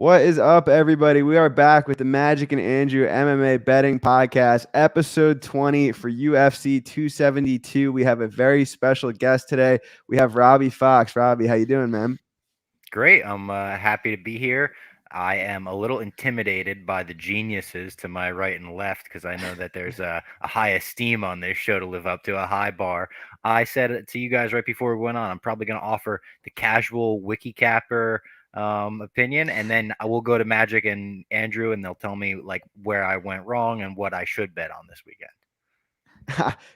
What is up, everybody? We are back with the Magic and Andrew MMA betting podcast, episode 20 for UFC 272. We have a very special guest today. We have Robbie Fox. Robbie, how you doing, man? Great. I'm happy to be here. I am a little intimidated by the geniuses to my right and left because I know that there's a high esteem on this show to live up to, a high bar. I said it to you guys right before we went on. I'm probably going to offer the casual wiki capper opinion, and then I will go to Magic and Andrew, and they'll tell me like where I went wrong and what I should bet on this weekend.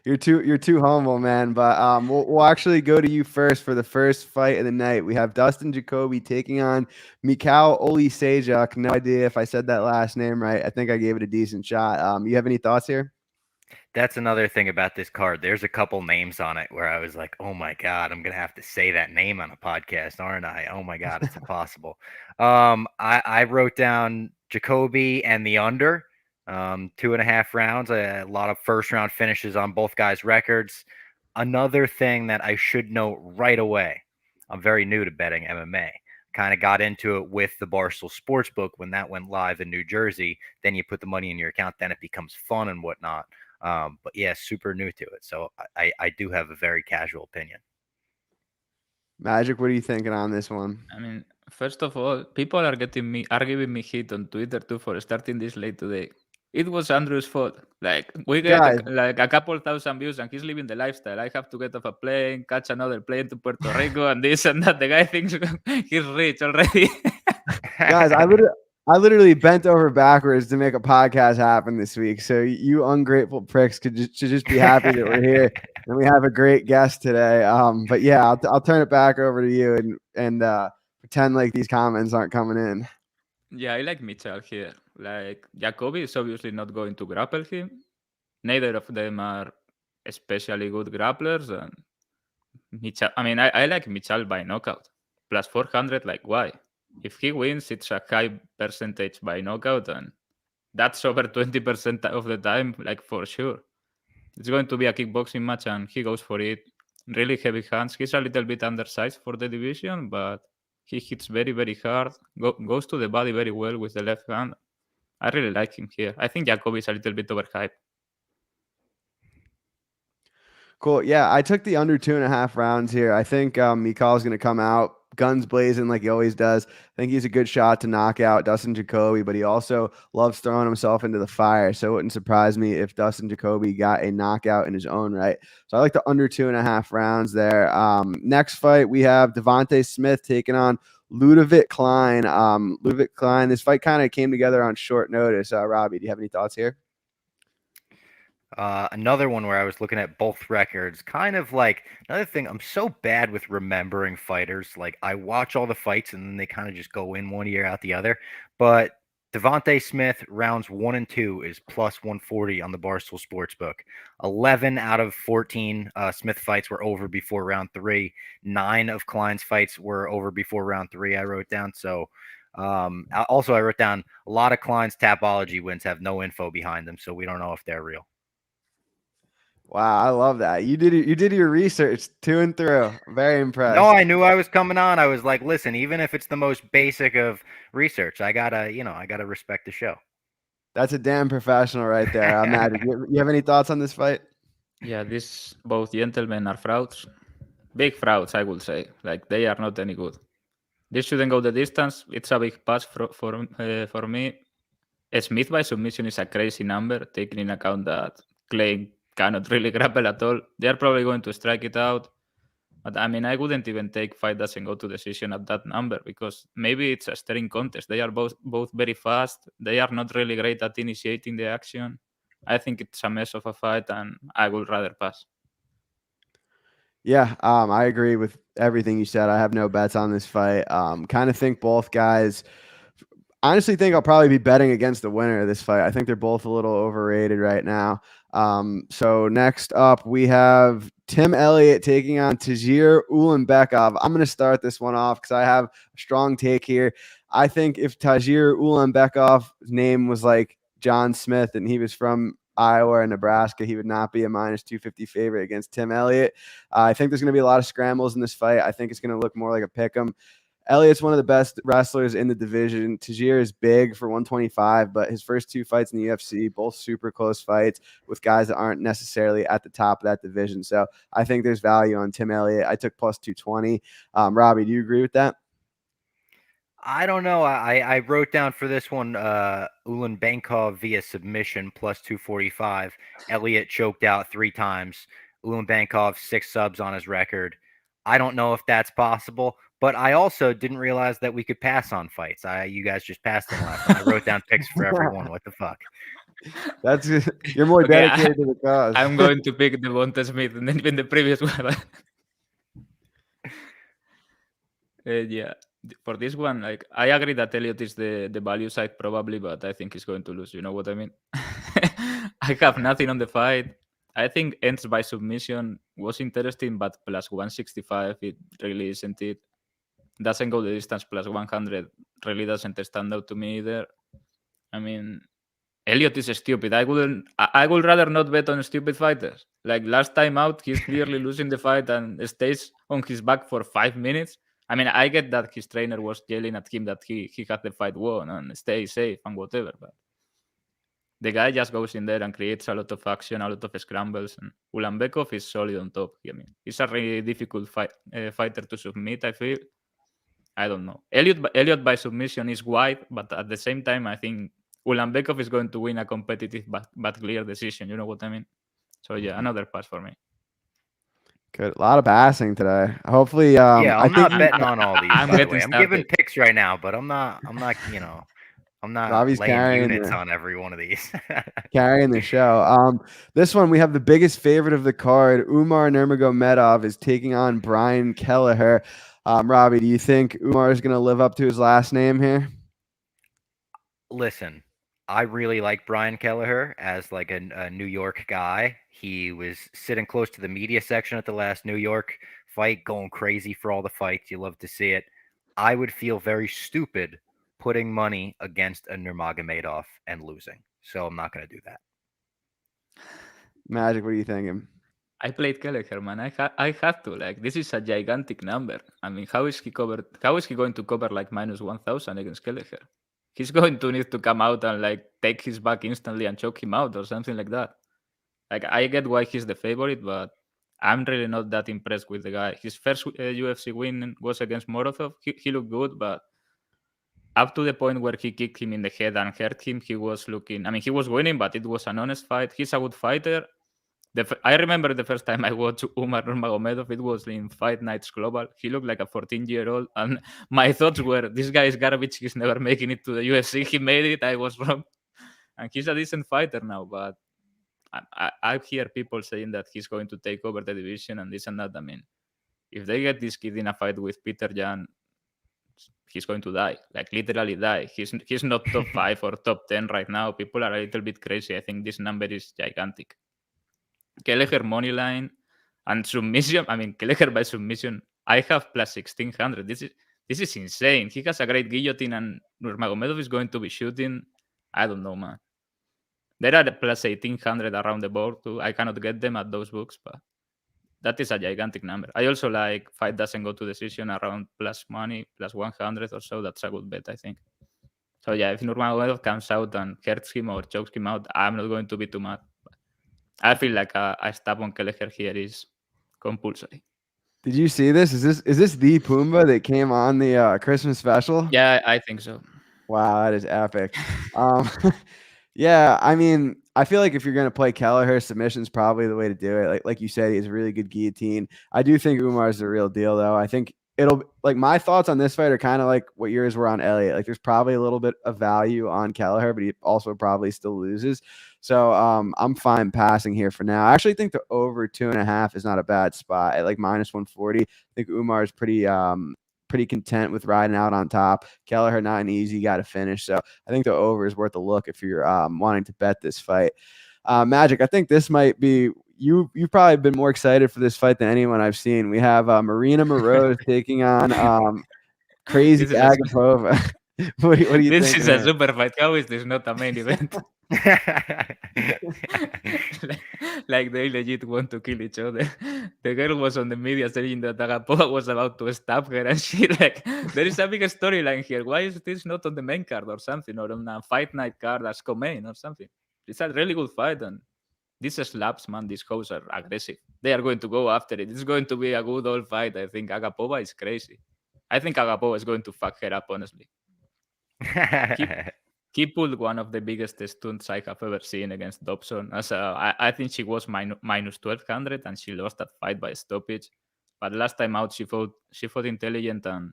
You're too humble, man. But we'll actually go to you first for the first fight of the night. We have Dustin Jacoby taking on Mikhail Sajak. No idea if I said that last name right. I think I gave it a decent shot. You have any thoughts here? That's another thing about this card. There's a couple names on it where I was like, oh my God, I'm going to have to say that name on a podcast, aren't I? Oh my God, it's impossible. I wrote down Jacoby and the under, 2.5 rounds, a lot of first round finishes on both guys' records. Another thing that I should note right away, I'm very new to betting MMA. Kind of got into it with the Barstool Sportsbook when that went live in New Jersey. Then you put the money in your account, then it becomes fun and whatnot. But yeah, super new to it. So I do have a very casual opinion. Magic, what are you thinking on this one? I mean, first of all, people are giving me hit on Twitter too for starting this late today. It was Andrew's fault. Like we get like a couple thousand views and he's living the lifestyle. I have to get off a plane, catch another plane to Puerto Rico, and this and that. The guy thinks he's rich already. Guys, I literally bent over backwards to make a podcast happen this week. So you ungrateful pricks should just be happy that we're here and we have a great guest today. But yeah, I'll turn it back over to you and pretend like these comments aren't coming in. Yeah, I like Mitchell here. Like Jacoby is obviously not going to grapple him. Neither of them are especially good grapplers. And Mitchell, I mean, I like Mitchell by knockout. Plus 400, like why? If he wins, it's a high percentage by knockout, and that's over 20% of the time, like for sure. It's going to be a kickboxing match, and he goes for it. Really heavy hands. He's a little bit undersized for the division, but he hits very, very hard. Goes to the body very well with the left hand. I really like him here. I think Jacoby is a little bit overhyped. Cool. Yeah, I took the under 2.5 rounds here. I think Mikhail's going to come out guns blazing like he always does. I think he's a good shot to knock out Dustin Jacoby, but he also loves throwing himself into the fire. So it wouldn't surprise me if Dustin Jacoby got a knockout in his own right. So I like the under 2.5 rounds there. Next fight, we have Devontae Smith taking on Ludovic Klein. Ludovic Klein, this fight kind of came together on short notice. Robbie, do you have any thoughts here? Another one where I was looking at both records, kind of like another thing. I'm so bad with remembering fighters. Like I watch all the fights and then they kind of just go in one ear out the other. But Devontae Smith rounds 1 and 2 is plus 140 on the Barstool Sportsbook. 11 out of 14 Smith fights were over before round 3. 9 of Klein's fights were over before round 3. I wrote down. So also I wrote down a lot of Klein's Tapology wins have no info behind them, so we don't know if they're real. Wow, I love that. You did your research through and through. Very impressed. No, I knew I was coming on. I was like, listen, even if it's the most basic of research, I gotta respect the show. That's a damn professional right there. Magic. You have any thoughts on this fight? Yeah, both gentlemen are frauds. Big frauds, I would say. Like they are not any good. This shouldn't go the distance. It's a big pass for me. Smith by submission is a crazy number, taking in account that Klein cannot really grapple at all. They are probably going to strike it out. But I mean, I wouldn't even take fight doesn't go to decision at that number because maybe it's a staring contest. They are both very fast. They are not really great at initiating the action. I think it's a mess of a fight, and I would rather pass. Yeah, I agree with everything you said. I have no bets on this fight. Kind of think both guys. Honestly, think I'll probably be betting against the winner of this fight. I think they're both a little overrated right now. So next up, we have Tim Elliott taking on Tajir Ulanbekov. I'm going to start this one off because I have a strong take here. I think if Tajir Ulanbekov's name was like John Smith and he was from Iowa or Nebraska, he would not be a minus 250 favorite against Tim Elliott. I think there's going to be a lot of scrambles in this fight. I think it's going to look more like a pick 'em. Elliott's one of the best wrestlers in the division. Tajir is big for 125, but his first 2 fights in the UFC, both super close fights with guys that aren't necessarily at the top of that division. So I think there's value on Tim Elliott. I took plus 220. Robbie, do you agree with that? I don't know. I wrote down for this one Ulanbekov via submission plus 245. Elliott choked out 3 times. Ulanbekov 6 subs on his record. I don't know if that's possible, but I also didn't realize that we could pass on fights. You guys just passed them last time. I wrote down picks for everyone. What the fuck? That's you're more dedicated to the cause. I'm going to pick Devonta Smith and then in the previous one. Yeah. For this one, like I agree that Elliott is the value side probably, but I think he's going to lose. You know what I mean? I have nothing on the fight. I think ends by submission was interesting, but plus 165, it really isn't it. Doesn't go the distance. Plus 100 really doesn't stand out to me either. I mean, Elliott is stupid. I would rather not bet on stupid fighters. Like last time out, he's clearly losing the fight and stays on his back for 5 minutes. I mean, I get that his trainer was yelling at him that he had the fight won and stay safe and whatever, but the guy just goes in there and creates a lot of action, a lot of scrambles. And Ulanbekov is solid on top. I mean, he's a really difficult fighter to submit, I feel. I don't know. Elliott by submission is wide, but at the same time, I think Ulanbekov is going to win a competitive but clear decision. You know what I mean? So, yeah, another pass for me. Good. A lot of passing today. Hopefully, yeah, I'm not betting on all these. I'm giving picks right now, but I'm not. You know, I'm not Robbie's laying units on every one of these. Carrying the show. This one we have the biggest favorite of the card. Umar Nurmagomedov is taking on Brian Kelleher. Robbie, do you think Umar is going to live up to his last name here? Listen, I really like Brian Kelleher as like a New York guy. He was sitting close to the media section at the last New York fight, going crazy for all the fights. You love to see it. I would feel very stupid putting money against a Nurmagomedov and losing. So I'm not going to do that. Magic, what are you thinking? I played Kelleher, man. I had to. Like, this is a gigantic number. I mean, how is he going to cover like minus 1,000 against Kelleher? He's going to need to come out and like take his back instantly and choke him out or something like that. Like, I get why he's the favorite, but I'm really not that impressed with the guy. His first UFC win was against Moroes. He looked good, but up to the point where he kicked him in the head and hurt him, he was looking... I mean, he was winning, but it was an honest fight. He's a good fighter. I remember the first time I watched Umar Nurmagomedov, it was in Fight Nights Global. He looked like a 14-year-old, and my thoughts were, this guy is garbage. He's never making it to the UFC. He made it. I was wrong. And he's a decent fighter now, but I hear people saying that he's going to take over the division and this and that. I mean, if they get this kid in a fight with Peter Yan, he's going to die, like literally die. He's not top 5 or top 10 right now. People are a little bit crazy. I think this number is gigantic. Kelleher money line and submission. I mean, Kelleher by submission. I have plus 1,600. This is insane. He has a great guillotine, and Nurmagomedov is going to be shooting. I don't know, man. There are plus 1,800 around the board too. I cannot get them at those books, but that is a gigantic number. I also like fight doesn't go to decision around plus money, plus 100 or so. That's a good bet, I think. So yeah, if Nurmagomedov comes out and hurts him or chokes him out, I'm not going to be too mad. I feel like a stab on Kelleher here is compulsory. Did you see this? Is this the Pumbaa that came on the Christmas special? Yeah, I think so. Wow, that is epic. Yeah, I mean, I feel like if you're going to play Kelleher, submission's probably the way to do it. Like you said, he has a really good guillotine. I do think Umar's the real deal, though. I think it'll like my thoughts on this fight are kind of like what yours were on Elliott. Like there's probably a little bit of value on Kelleher, but he also probably still loses. So I'm fine passing here for now. I actually think the over 2.5 is not a bad spot at like minus 140. I think Umar is pretty content with riding out on top. Kelleher, not an easy guy to finish. So I think the over is worth a look if you're wanting to bet this fight. Magic, I think this might be you've probably been more excited for this fight than anyone I've seen. We have Moroes taking on crazy Agapova. What do you This think? is a super fight. How is this not a main event? like they legit want to kill each other. The girl was on the media saying that Agapova was about to stab her, and she like, there is a big storyline here. Why is this not on the main card or something, or on a fight night card as co-main or something? It's a really good fight, and these slaps, man, these hoes are aggressive. They are going to go after it. It's going to be a good old fight. I think Agapova is crazy. I think Agapova is going to fuck her up, honestly. He pulled one of the biggest stunts I have ever seen against Dobson. I think she was minus 1200 and she lost that fight by stoppage. But last time out, she fought intelligent, and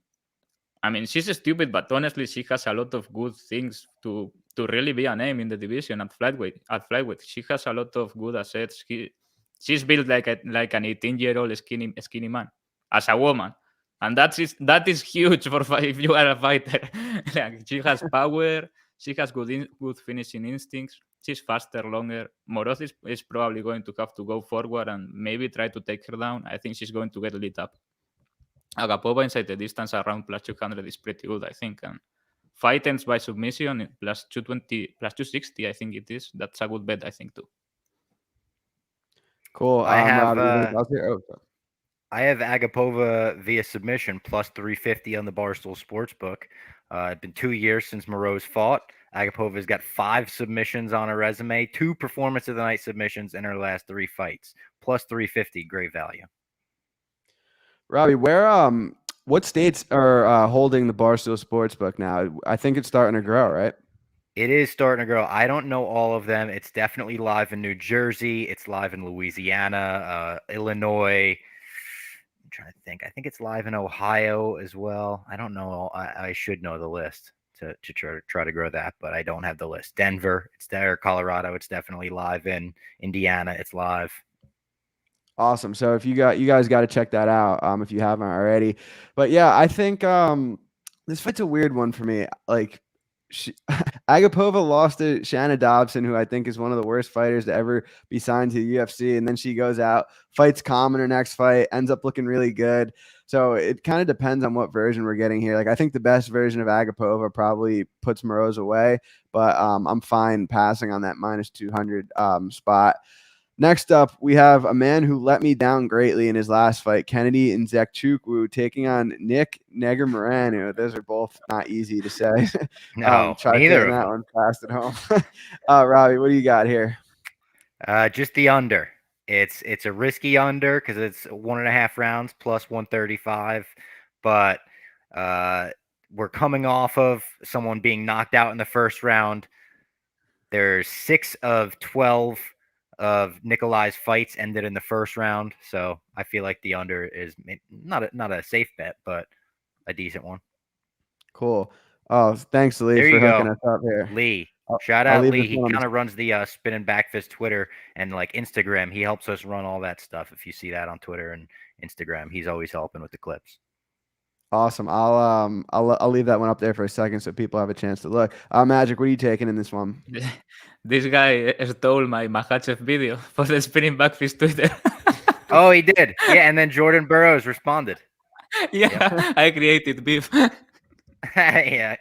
I mean, she's stupid, but honestly, she has a lot of good things to really be a name in the division at flyweight. She has a lot of good assets. She's built like an 18-year-old skinny man as a woman. And that is huge if you are a fighter. Like, she has power. She has good finishing instincts. She's faster, longer. Moroes is probably going to have to go forward and maybe try to take her down. I think she's going to get lit up. Agapova inside the distance around plus 200 is pretty good, I think. And fight ends by submission plus 220, plus 260, I think it is. That's a good bet, I think, too. Cool. I have Robbie, I have Agapova via submission plus 350 on the Barstool Sportsbook. It's been 2 years since Moroes fought. Agapova's got 5 submissions on her resume, 2 performance of the night submissions in her last 3 fights. Plus 350, great value. Robbie, what states are holding the Barstool Sportsbook now? I think it's starting to grow, right? It is starting to grow. I don't know all of them. It's definitely live in New Jersey. It's live in Louisiana, Illinois. I'm trying to think. I think it's live in Ohio as well. I don't know. I should know the list to try to grow that, but I don't have the list. Denver, it's there. Colorado, it's definitely live in. Indiana, it's live. Awesome. So if you guys got to check that out if you haven't already. But yeah, I think this fight's a weird one for me. Like, Agapova lost to Xiaonan Dobson, who I think is one of the worst fighters to ever be signed to the UFC, and then she goes out, fights calm in her next fight, ends up looking really good. So it kind of depends on what version we're getting here. Like, I think the best version of Agapova probably puts Moroes away, but I'm fine passing on that minus 200 spot. Next up, we have a man who let me down greatly in his last fight, Kennedy and Chukwu, taking on Nick Negumereanu. Those are both not easy to say. No, try neither getting of that them. one fast at home. Robbie, what do you got here? Just the under. It's a risky under because it's 1.5 rounds plus 135, but we're coming off of someone being knocked out in the first round. There's 6 of 12 of Nikolai's fights ended in the first round, so I feel like the under is not a safe bet, but a decent one. Cool. Oh, thanks, Lee, There for you hooking go. us up here. Lee. I'll Shout out leave Lee. this He one on kind of runs the Spin and Backfist Twitter and like Instagram. He helps us run all that stuff. If you see that on Twitter and Instagram, he's always helping with the clips. Awesome. I'll leave that one up there for a second so people have a chance to look. Magic, what are you taking in this one? This guy stole my Makhachev video for the Spinning Backfist Twitter. Oh, he did. Yeah, and then Jordan Burroughs responded. Yeah. I created beef. Yeah.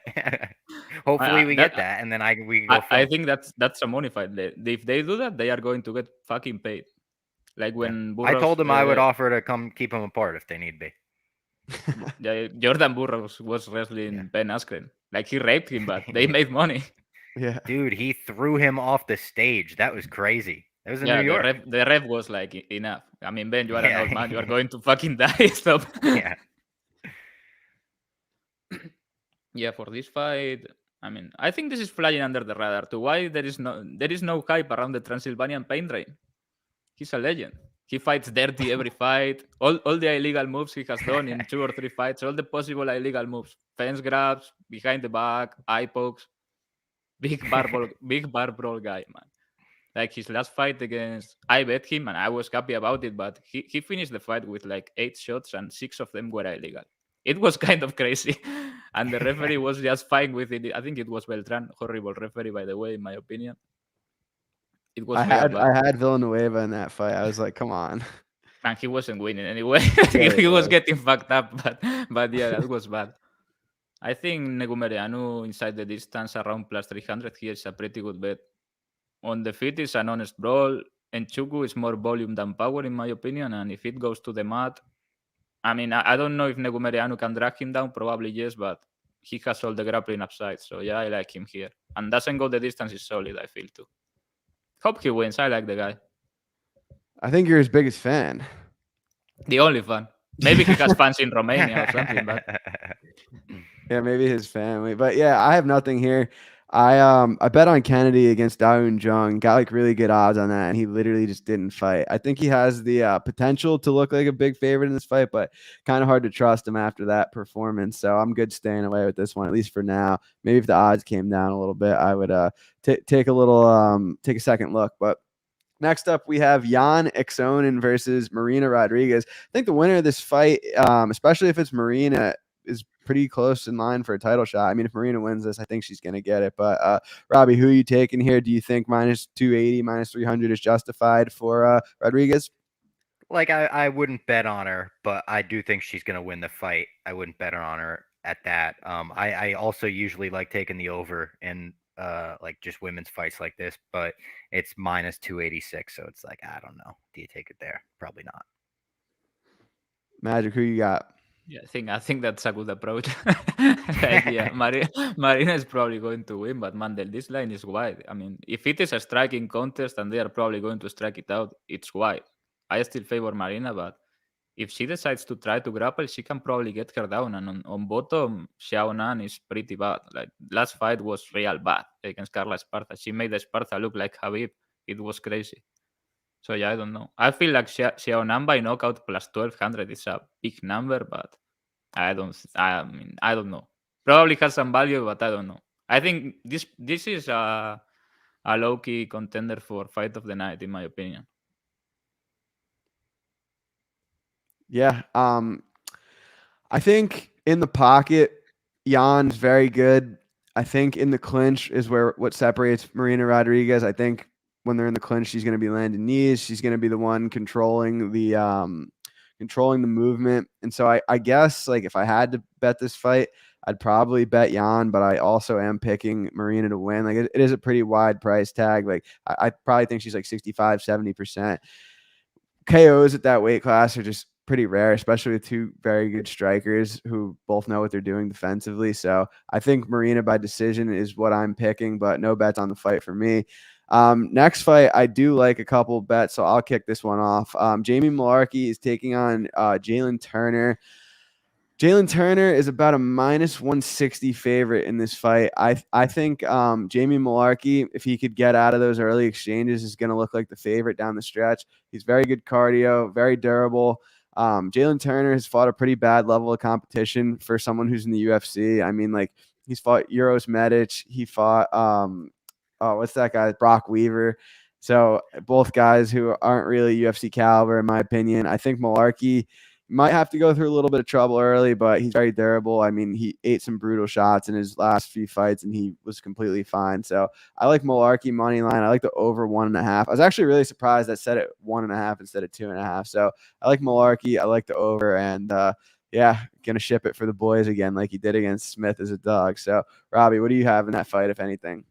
Hopefully we get that, and then we can go. I think that's a money fight. If they do that, they are going to get fucking paid. Like when I told him I would offer to come keep them apart if they need be. Jordan Burroughs was wrestling Ben Askren. Like, he raped him, but they made money. Yeah, dude, he threw him off the stage. That was crazy. That was in New York. The ref was like, enough. I mean, Ben, you are an old man. You are going to fucking die. Stop. Yeah. Yeah, for this fight, I mean, I think this is flying under the radar too. Why there is no hype around the Transylvanian pain train? He's a legend. He fights dirty every fight. All the illegal moves he has done in 2 or 3 fights, all the possible illegal moves. Fence grabs, behind the back, eye pokes. Big bar brawl guy, man. Like, his last fight against, I bet him and I was happy about it, but he finished the fight with like 8 shots and 6 of them were illegal. It was kind of crazy. And the referee was just fine with it. I think it was Beltran, horrible referee, by the way, in my opinion. It was I had Villanueva in that fight. I was like, come on. And he wasn't winning anyway. He was getting fucked up, but yeah, that was bad. I think Negumereanu inside the distance around plus 300 here is a pretty good bet. On the feet is an honest brawl, and Chukwu is more volume than power in my opinion, and if it goes to the mat, I mean, I don't know if Negumereanu can drag him down, probably yes, but he has all the grappling upside, so yeah, I like him here. And doesn't go the distance is solid, I feel too. Hope he wins, I like the guy. I think you're his biggest fan. The only fan. Maybe he has fans in Romania or something, but Yeah, maybe his family. But yeah, I have nothing here. I bet on Kennedy against Daun Jung. Got like really good odds on that, and he literally just didn't fight. I think he has the potential to look like a big favorite in this fight, but kind of hard to trust him after that performance. So I'm good staying away with this one, at least for now. Maybe if the odds came down a little bit, I would take a second look. But next up, we have Jan Xiaonan versus Marina Rodriguez. I think the winner of this fight, especially if it's Marina, is pretty close in line for a title shot. I mean, if Marina wins this, I think she's going to get it. But Robbie, who are you taking here? Do you think minus 280, minus 300 is justified for Rodriguez? Like I wouldn't bet on her, but I do think she's going to win the fight. I wouldn't bet on her at that. I also usually like taking the over in like just women's fights like this, but it's minus 286, so it's like I don't know. Do you take it there? Probably not. Magic, who you got? yeah, I think that's a good approach. Like, yeah, Marina is probably going to win, but Mandel, this line is wide. I mean, if it is a striking contest and they are probably going to strike it out, it's wide. I still favor Marina, but if she decides to try to grapple, she can probably get her down. And on bottom, Xiaonan is pretty bad. Like last fight was real bad against Carla Esparza. She made Esparza look like Habib. It was crazy. So yeah, I don't know. I feel like Xiaonan by knockout plus 1200 is a big number, but I mean, I don't know. Probably has some value, but I don't know. I think this is a low key contender for fight of the night, in my opinion. Yeah. I think in the pocket, Jan's very good. I think in the clinch is where what separates Marina Rodriguez. I think when they're in the clinch, she's going to be landing knees. She's going to be the one controlling the movement. And so I guess like if I had to bet this fight, I'd probably bet Jan, but I also am picking Marina to win. Like it is a pretty wide price tag. Like I probably think she's like 65, 70%. KOs at that weight class are just pretty rare, especially with two very good strikers who both know what they're doing defensively. So I think Marina by decision is what I'm picking, but no bets on the fight for me. Next fight, I do like a couple bets, so I'll kick this one off. Jamie Mullarkey is taking on Jalen Turner. Jalen Turner is about a minus 160 favorite in this fight. I think Jamie Mullarkey, if he could get out of those early exchanges, is going to look like the favorite down the stretch. He's very good cardio, very durable. Jalen Turner has fought a pretty bad level of competition for someone who's in the UFC. I mean, like he's fought Uros Medic. He fought what's that guy? Brock Weaver. So both guys who aren't really UFC caliber, in my opinion. I think Mullarkey might have to go through a little bit of trouble early, but he's very durable. I mean, he ate some brutal shots in his last few fights, and he was completely fine. So I like Mullarkey money line. I like the over 1.5. I was actually really surprised that set at 1.5 instead of 2.5. So I like Mullarkey. I like the over, and yeah, gonna ship it for the boys again, like he did against Smith as a dog. So Robbie, what do you have in that fight, if anything?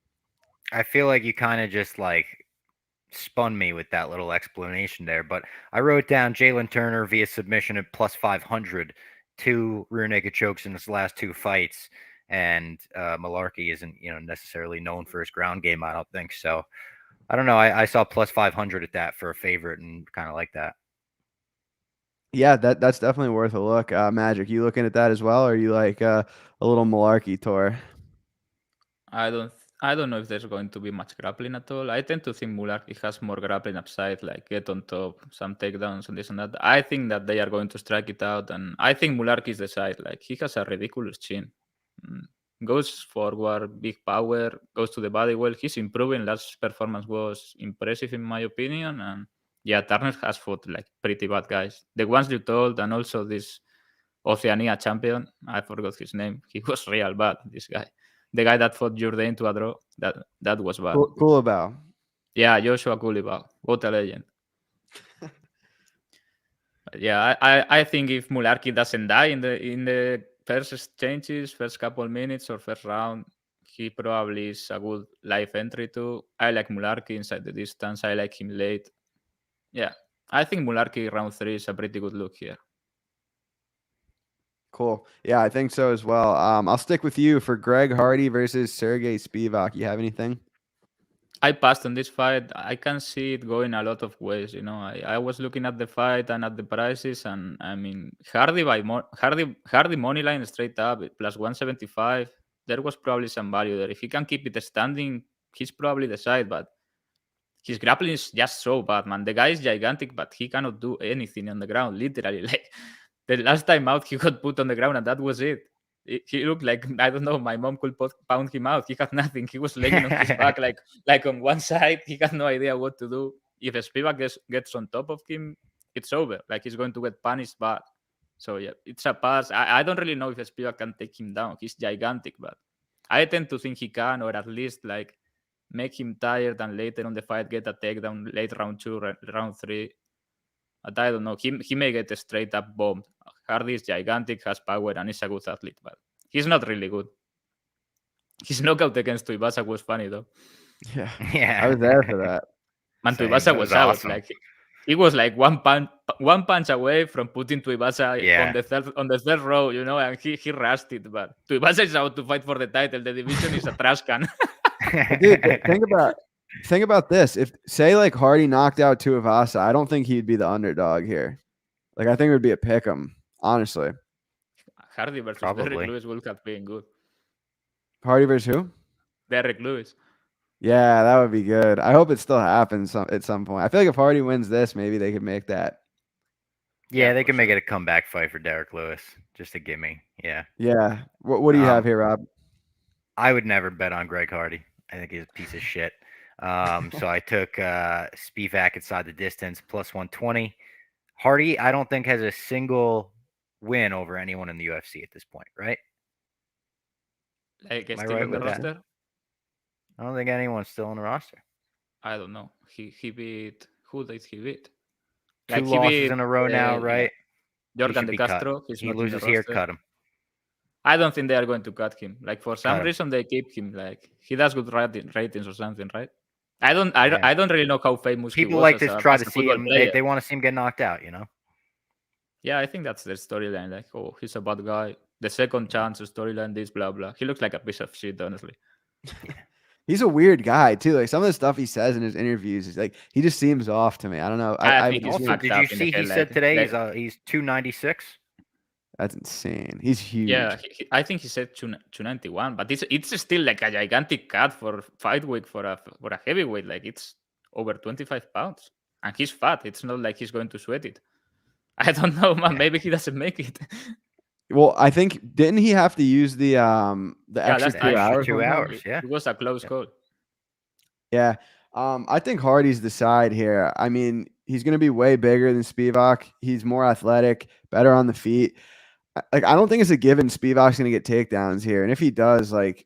I feel like you kind of just like spun me with that little explanation there, but I wrote down Jalen Turner via submission at plus 500, 2 rear naked chokes in his last 2 fights, and Mullarkey isn't necessarily known for his ground game. I don't think so. I don't know. I saw plus 500 at that for a favorite and kind of like that. Yeah, that's definitely worth a look. Magic, you looking at that as well, or are you like a little Mullarkey tour? I don't know if there's going to be much grappling at all. I tend to think Mullarkey has more grappling upside, like get on top, some takedowns and this and that. I think that they are going to strike it out, and I think Mullarkey is the side. Like he has a ridiculous chin. Goes forward, big power, goes to the body well. He's improving. Last performance was impressive in my opinion, and yeah, Turner has fought like pretty bad guys. The ones you told, and also this Oceania champion, I forgot his name. He was real bad, this guy. The guy that fought Jourdain to a draw, that was bad. Culibao. Yeah, Joshua Culibao. What a legend. Yeah, I think if Mullarkey doesn't die in the first exchanges, first couple minutes or first round, he probably is a good live entry too. I like Mullarkey inside the distance. I like him late. Yeah, I think Mullarkey round 3 is a pretty good look here. Cool. Yeah, I think so as well. I'll stick with you for Greg Hardy versus Sergey Spivak. You have anything? I passed on this fight. I can see it going a lot of ways. You know, I was looking at the fight and at the prices, and I mean, Hardy money line straight up plus 175. There was probably some value there. If he can keep it standing, he's probably the side. But his grappling is just so bad, man. The guy is gigantic, but he cannot do anything on the ground. Literally, like the last time out, he got put on the ground, and that was it. He looked like, I don't know, my mom could pound him out. He had nothing. He was laying on his back like on one side. He had no idea what to do. If Spivak gets on top of him, it's over. Like he's going to get punished bad. So yeah, it's a pass. I don't really know if Spivak can take him down. He's gigantic, but I tend to think he can, or at least like make him tired and later on the fight get a takedown late round 2, round 3. But I don't know. He may get a straight up bombed. Hardy is gigantic, has power, and is a good athlete, but he's not really good. His knockout against Tuivasa was funny though. Yeah. I was there for that. Man, Tuivasa was out. Awesome. Like he was like one punch away from putting Tuivasa on the third row, you know, and he rushed it. But Tuivasa is out to fight for the title. The division is a trash can. Dude, think about this. If say like Hardy knocked out Tuivasa, I don't think he'd be the underdog here. Like I think it would be a pick'em, honestly. Hardy versus Derek Lewis will have been good. Hardy versus who? Derek Lewis. Yeah, that would be good. I hope it still happens at some point. I feel like if Hardy wins this, maybe they could make that. Yeah, they can make it a comeback fight for Derek Lewis. Just a gimme. Yeah. Yeah. What do you have here, Rob? I would never bet on Greg Hardy. I think he's a piece of shit. So I took Spivak inside the distance plus 120. Hardy, I don't think has a single win over anyone in the UFC at this point, right? Like still in the roster? I don't think anyone's still on the roster. I don't know. He beat, who did he beat? Like 2 losses in a row now, right? Jordan De Castro. He loses here, cut him. I don't think they are going to cut him. Like for some reason they keep him. Like he does good ratings or something, right? I don't really know how famous people he was like to try to see him. They want to see him get knocked out, you know. Yeah, I think that's their storyline. Like, oh, he's a bad guy. The second chance storyline, this blah blah. He looks like a piece of shit, honestly. Yeah. He's a weird guy too. Like some of the stuff he says in his interviews is like he just seems off to me. I don't know. Did you see he said today he's 296? That's insane. He's huge. Yeah, I think he said 291, but it's still like a gigantic cut for fight weight for a heavyweight. Like it's over 25 pounds, and he's fat. It's not like he's going to sweat it. I don't know, man. Maybe he doesn't make it. Well, I think didn't he have to use the extra 2 hours? 2 hours. Yeah, it was a close call. Yeah, I think Hardy's the side here. I mean, he's going to be way bigger than Spivak. He's more athletic, better on the feet. Like, I don't think it's a given Spivak's going to get takedowns here. And if he does, like,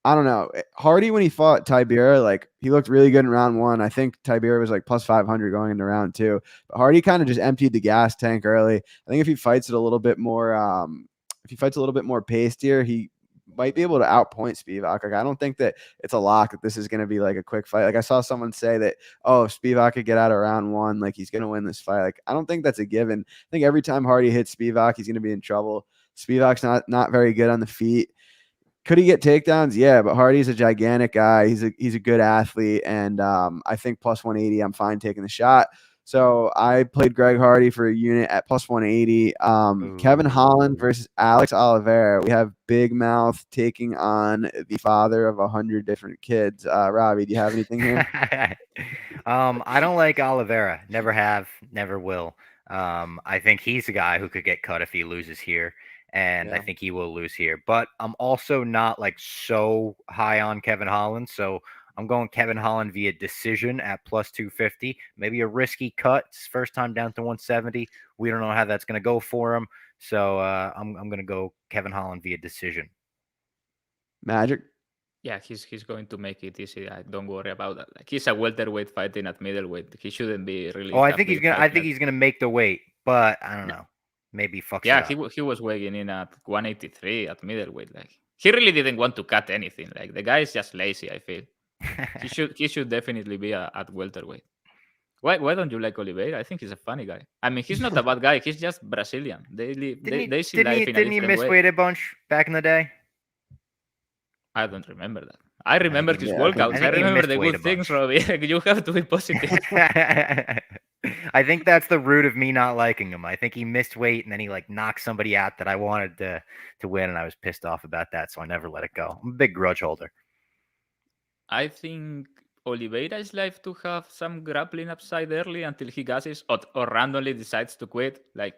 I don't know. Hardy, when he fought Tibera, like, he looked really good in round 1. I think Tibera was like plus 500 going into round 2. But Hardy kind of just emptied the gas tank early. I think if he fights it a little bit more, pastier, he might be able to outpoint Spivak. Like, I don't think that it's a lock that this is going to be like a quick fight. Like I saw someone say that, oh, if Spivak could get out of round 1, like he's going to win this fight. Like, I don't think that's a given. I think every time Hardy hits Spivak, he's going to be in trouble. Spivak's not very good on the feet. Could he get takedowns? Yeah, but Hardy's a gigantic guy. He's a good athlete. And I think plus 180, I'm fine taking the shot. So I played Greg Hardy for a unit at plus 180. Kevin Holland versus Alex Oliveira. We have Big Mouth taking on the father of 100 different kids. Robbie, do you have anything here? I don't like Oliveira. Never have, never will. I think he's a guy who could get cut if he loses here. And I think he will lose here. But I'm also not like so high on Kevin Holland. So I'm going Kevin Holland via decision at plus 250. Maybe a risky cut. It's his first time down to 170. We don't know how that's going to go for him. So I'm going to go Kevin Holland via decision. Magic? Yeah, he's going to make it easy. Don't worry about that. Like he's a welterweight fighting at middleweight. He shouldn't be really. Oh, I think he's gonna make the weight, but I don't know. maybe fucks Yeah, it up. he was weighing in at 183 at middleweight. Like he really didn't want to cut anything. Like the guy is just lazy. I feel he should definitely be at welterweight. Why don't you like Oliveira? I think he's a funny guy. I mean, he's not a bad guy. He's just Brazilian. They see life in a Didn't he different miss way. weight a bunch back in the day? I don't remember that. I remember his yeah, workouts. I think he remember missed the weight good a things, bunch. Robbie. You have to be positive. I think that's the root of me not liking him. I think he missed weight and then he like knocked somebody out that I wanted to win, and I was pissed off about that, so I never let it go. I'm a big grudge holder. I think Oliveira is like to have some grappling upside early until he gasses or randomly decides to quit. Like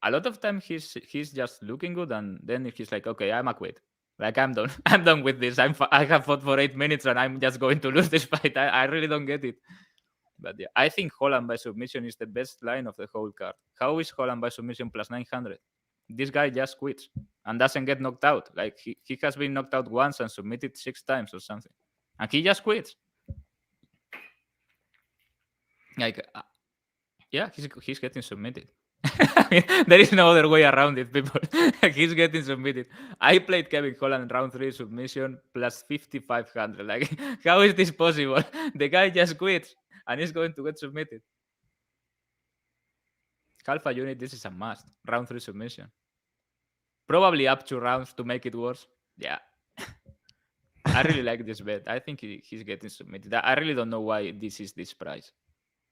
a lot of time he's just looking good and then he's like, okay, I'm a quit. Like I'm done. I'm done with this. I have fought for 8 minutes and I'm just going to lose this fight. I really don't get it. But yeah, I think Holland by submission is the best line of the whole card. How is Holland by submission plus 900? This guy just quits and doesn't get knocked out. Like he has been knocked out once and submitted 6 times or something. And he just quits. Like, yeah, he's getting submitted. I mean, there is no other way around it, people. He's getting submitted. I played Kevin Holland round 3 submission plus 5,500. Like, how is this possible? The guy just quits and he's going to get submitted. Alpha unit, this is a must. Round 3 submission. Probably up 2 rounds to make it worse. Yeah. I really like this bet. I think he's getting submitted. I really don't know why this is this price.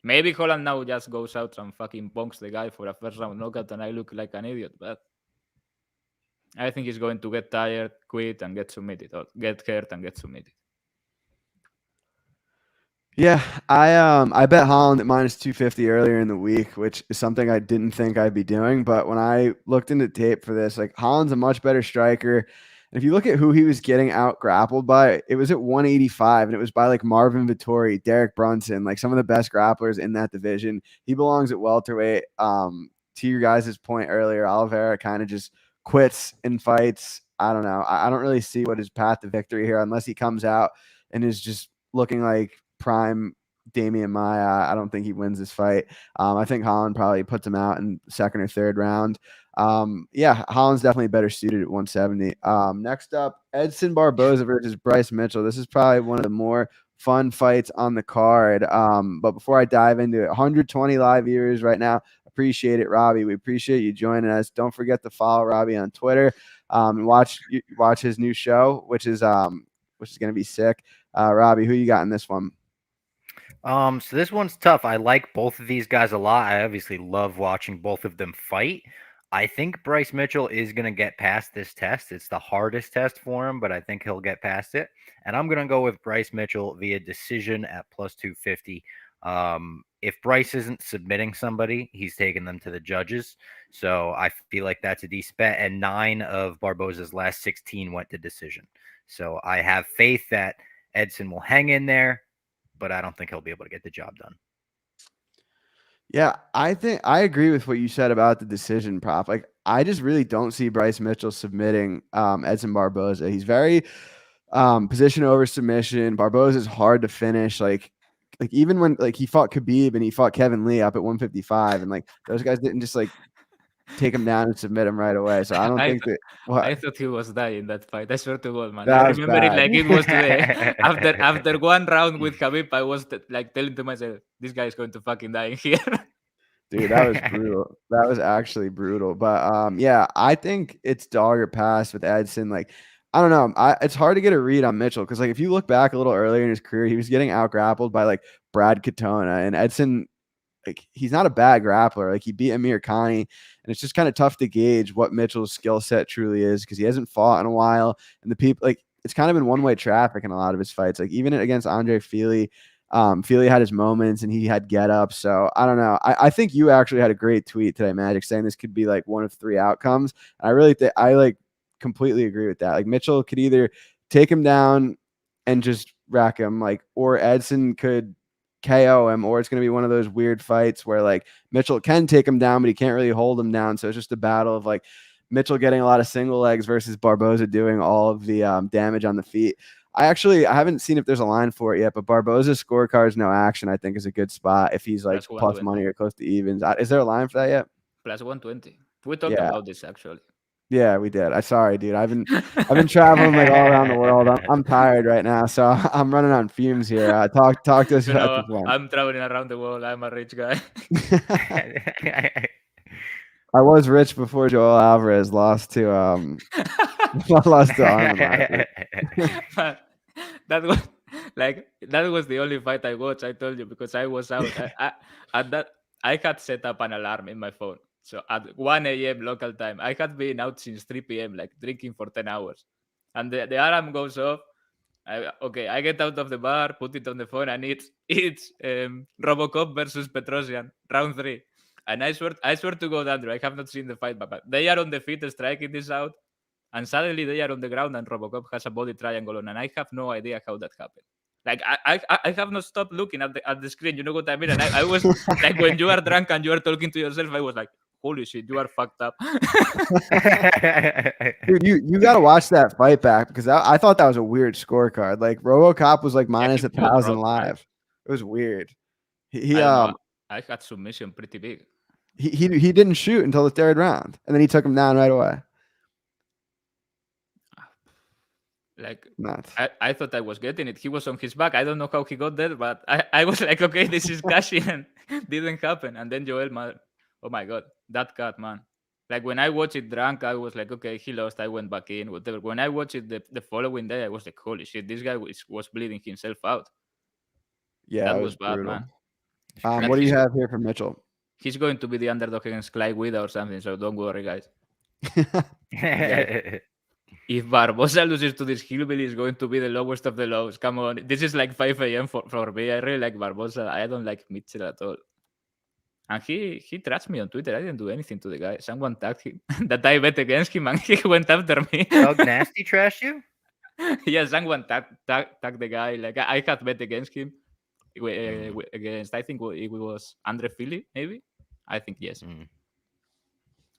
Maybe Holland now just goes out and fucking bonks the guy for a first round knockout and I look like an idiot, but I think he's going to get tired, quit, and get submitted, or get hurt and get submitted. Yeah, I bet Holland at minus 250 earlier in the week, which is something I didn't think I'd be doing. But when I looked into tape for this, like Holland's a much better striker. And if you look at who he was getting out grappled by, it was at 185, and it was by like Marvin Vettori, Derek Brunson, like some of the best grapplers in that division. He belongs at welterweight. To your guys' point earlier, Oliveira kind of just quits in fights. I don't know. I don't really see what his path to victory here, unless he comes out and is just looking like prime Damian Maia. I don't think he wins this fight. I think Holland probably puts him out in the 2nd or 3rd round. Yeah, Holland's definitely better suited at 170. Next up, Edson Barboza versus Bryce Mitchell. This is probably one of the more fun fights on the card. But before I dive into it, 120 live viewers right now. Appreciate it, Robbie. We appreciate you joining us. Don't forget to follow Robbie on Twitter. And watch his new show, which is going to be sick. Robbie, who you got in this one? So this one's tough. I like both of these guys a lot. I obviously love watching both of them fight. I think Bryce Mitchell is going to get past this test. It's the hardest test for him, but I think he'll get past it. And I'm going to go with Bryce Mitchell via decision at plus 250. If Bryce isn't submitting somebody, he's taking them to the judges. So I feel like that's a decent bet. And 9 of Barboza's last 16 went to decision. So I have faith that Edson will hang in there, but I don't think he'll be able to get the job done. Yeah, I think I agree with what you said about the decision prop. Like, I just really don't see Bryce Mitchell submitting Edson Barboza. He's very position over submission. Barboza is hard to finish. Like even when like he fought Khabib and he fought Kevin Lee up at 155, and like those guys didn't just like take him down and submit him right away. So I don't think that. What? I thought he was dying that fight. I swear to God, man. That I was remember it bad. like it was today. after one round with Khabib, I was like telling to myself, "This guy is going to fucking die in here." Dude, that was brutal. That was actually brutal. But yeah, I think it's dog or pass with Edson. Like, I don't know. It's hard to get a read on Mitchell because, like, if you look back a little earlier in his career, he was getting out grappled by like Brad Katona, and Edson, like, he's not a bad grappler. Like, he beat Amir Khani, and it's just kind of tough to gauge what Mitchell's skill set truly is because he hasn't fought in a while, and the people like it's kind of been one way traffic in a lot of his fights. Like even against Andre Fili. Fili had his moments and he had get up. So I don't know. I think you actually had a great tweet today, Magic, saying this could be like one of 3 outcomes. And I really think I like completely agree with that. Like Mitchell could either take him down and just rack him, like, or Edson could KO him, or it's going to be one of those weird fights where like Mitchell can take him down, but he can't really hold him down. So it's just a battle of like Mitchell getting a lot of single legs versus Barboza doing all of the damage on the feet. I haven't seen if there's a line for it yet, but Barboza's scorecards no action, I think, is a good spot if he's like plus money or close to evens. Is there a line for that yet? Plus 120. We talked Yeah. about this actually. Yeah, we did. I sorry, dude. I've been traveling like all around the world. I'm tired right now, so I'm running on fumes here. Talk to us about this one. I'm traveling around the world. I'm a rich guy. I was rich before Joel Alvarez lost to Armin last week. That was that was the only fight I watched. I told you because I was out. I had set up an alarm in my phone. So at 1 a.m. local time, I had been out since 3 p.m. like drinking for 10 hours, and the alarm goes off. I get out of the bar, put it on the phone, and it's Robocop versus Petrosian, round 3. And I swear to God, Andrew, I have not seen the fight, but they are on the feet striking this out, and suddenly they are on the ground, and Robocop has a body triangle on, and I have no idea how that happened. Like I have not stopped looking at the screen. You know what I mean? And I was like, when you are drunk and you are talking to yourself, I was like, holy shit, you are fucked up. Dude, you got to watch that fight back because I thought that was a weird scorecard. Like RoboCop was like minus 1,000 live. It was weird. I had submission pretty big. He didn't shoot until the 3rd round, and then he took him down right away. Like Nuts. I thought I was getting it. He was on his back. I don't know how he got there, but I was like, okay, this is cashing, and didn't happen. And then Joel, oh my God, that cut, man. Like when I watched it drunk, I was like, okay, he lost. I went back in, whatever. When I watched it the following day, I was like, holy shit, this guy was bleeding himself out. Yeah, that was bad, man. What do you have here for Mitchell? He's going to be the underdog against Klein or something, so don't worry, guys. If Barboza loses to this hillbilly, it's going to be the lowest of the lows. Come on. This is like 5 a.m. for me. I really like Barboza. I don't like Mitchell at all. And he trashed me on Twitter. I didn't do anything to the guy. Someone tagged him that I bet against him, and he went after me. Doug Nasty trashed you? Yeah, someone tagged the guy. Like I had bet against him. Against, I think it was Andre Philly, maybe. I think yes.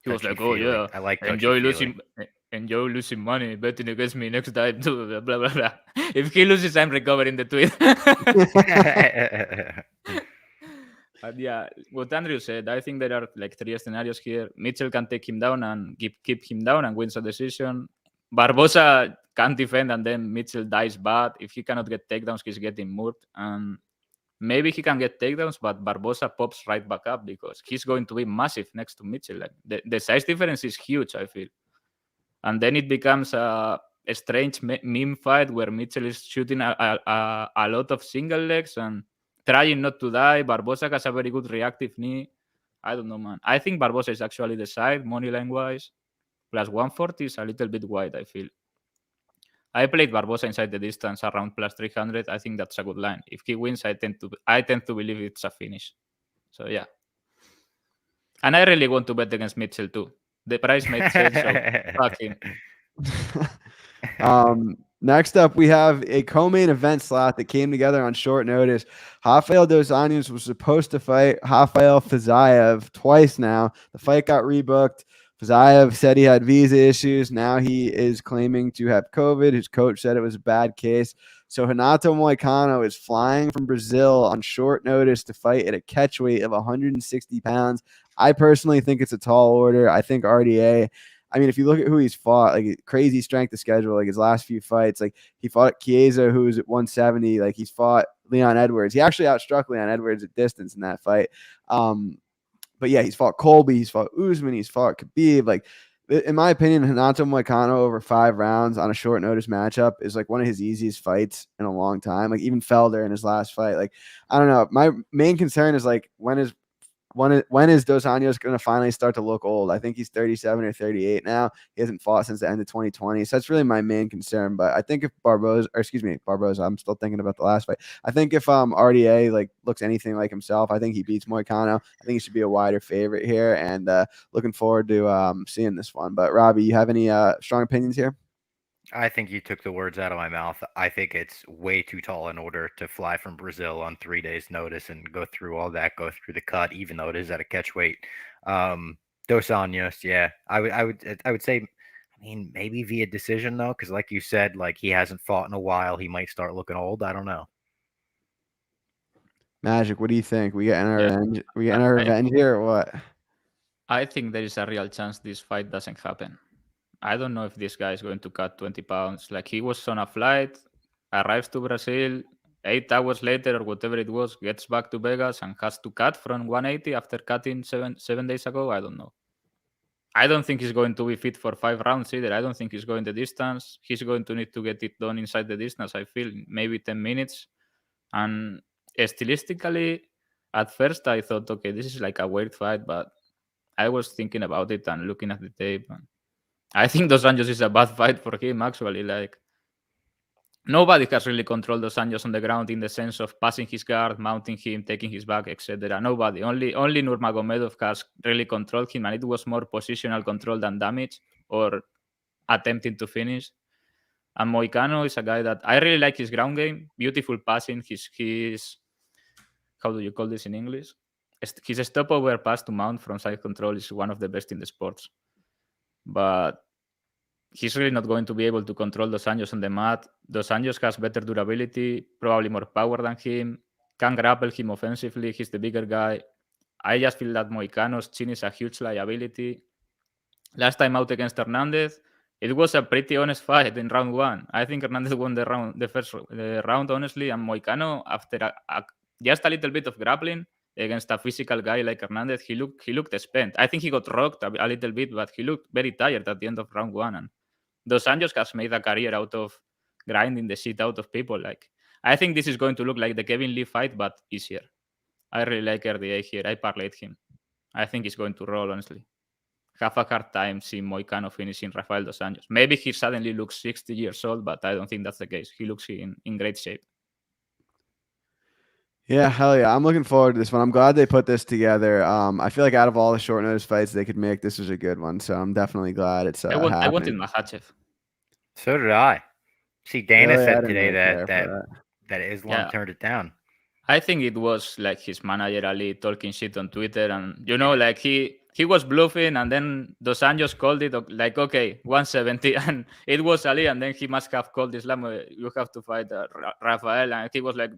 He was like, "Oh yeah, I like enjoy losing money betting against me next time too." Blah blah blah. If he loses, I'm recovering the tweet. But yeah, what Andrew said, I think there are like 3 scenarios here. Mitchell can take him down and keep him down and wins a decision. Barboza can't defend, and then Mitchell dies bad. If he cannot get takedowns, he's getting murked. And maybe he can get takedowns, but Barboza pops right back up because he's going to be massive next to Mitchell. Like the size difference is huge, I feel. And then it becomes a strange meme fight where Mitchell is shooting a lot of single legs and trying not to die. Barboza has a very good reactive knee. I don't know, man. I think Barboza is actually the side, money line wise. Plus 140 is a little bit wide, I feel. I played Barboza inside the distance around plus 300. I think that's a good line. If he wins, I tend to believe it's a finish. So yeah. And I really want to bet against Mitchell too. The price makes sense, so fuck him. Next up, we have a co-main event slot that came together on short notice. Rafael dos Anjos was supposed to fight Rafael Fiziev twice now. The fight got rebooked. Fiziev said he had visa issues. Now he is claiming to have COVID. His coach said it was a bad case. So Renato Moicano is flying from Brazil on short notice to fight at a catch weight of 160 pounds. I personally think it's a tall order. I think RDA, I mean, if you look at who he's fought, like crazy strength of schedule, like his last few fights, like he fought Chiesa, who was at 170. Like he's fought Leon Edwards. He actually outstruck Leon Edwards at distance in that fight. But yeah, he's fought Colby, he's fought Usman, he's fought Khabib. Like, in my opinion, Renato Moicano over 5 rounds on a short notice matchup is like one of his easiest fights in a long time. Like even Felder in his last fight. Like, I don't know. My main concern is like when is Dos Anjos going to finally start to look old? I think he's 37 or 38 now. He hasn't fought since the end of 2020. So that's really my main concern. But I think if Barboza, I'm still thinking about the last fight. I think if RDA like looks anything like himself, I think he beats Moicano. I think he should be a wider favorite here, and looking forward to seeing this one. But Robbie, you have any strong opinions here? I think you took the words out of my mouth. I think it's way too tall in order to fly from Brazil on 3 days' notice and go through all that, go through the cut, even though it is at a catch weight. Dos Anjos, yeah, I would say, I mean, maybe via decision though, because like you said, like he hasn't fought in a while, he might start looking old. I don't know. Magic, what do you think? We getting our revenge? We getting our revenge here or what? I think there is a real chance this fight doesn't happen. I don't know if this guy is going to cut 20 pounds. Like, he was on a flight, arrives to Brazil, 8 hours later or whatever it was, gets back to Vegas and has to cut from 180 after cutting seven days ago. I don't know. I don't think he's going to be fit for 5 rounds either. I don't think he's going the distance. He's going to need to get it done inside the distance, I feel, maybe 10 minutes. And stylistically, at first I thought, okay, this is like a weird fight, but I was thinking about it and looking at the tape. And I think Dos Anjos is a bad fight for him, actually. Like, nobody has really controlled Dos Anjos on the ground in the sense of passing his guard, mounting him, taking his back, etc. Nobody. Only Nurmagomedov has really controlled him, and it was more positional control than damage or attempting to finish. And Moicano is a guy that I really like his ground game, beautiful passing, his how do you call this in English? His stopover pass to mount from side control is one of the best in the sports. But he's really not going to be able to control Dos Anjos on the mat. Dos Anjos has better durability, probably more power than him, can grapple him offensively. He's the bigger guy. I just feel that Moicano's chin is a huge liability. Last time out against Hernandez, it was a pretty honest fight in round one. I think Hernandez won the first round, honestly, and Moicano, after just a little bit of grappling against a physical guy like Hernandez, he looked spent. I think he got rocked a little bit, but he looked very tired at the end of round one. And Dos Anjos has made a career out of grinding the shit out of people. Like, I think this is going to look like the Kevin Lee fight, but easier. I really like RDA here. I parlayed him. I think he's going to roll, honestly. Have a hard time seeing Moicano finishing Rafael Dos Anjos. Maybe he suddenly looks 60 years old, but I don't think that's the case. He looks in great shape. Yeah, hell yeah. I'm looking forward to this one. I'm glad they put this together. I feel like out of all the short notice fights they could make, this was a good one. So I'm definitely glad it's I happening. wanted Makhachev. So did I. See, Dana Really? I said didn't today really care for that Islam turned it down. I think it was like his manager Ali talking shit on Twitter, and like he was bluffing, and then Dos Anjos called it like, okay, 170, and it was Ali, and then he must have called Islam, you have to fight Rafael, and he was like,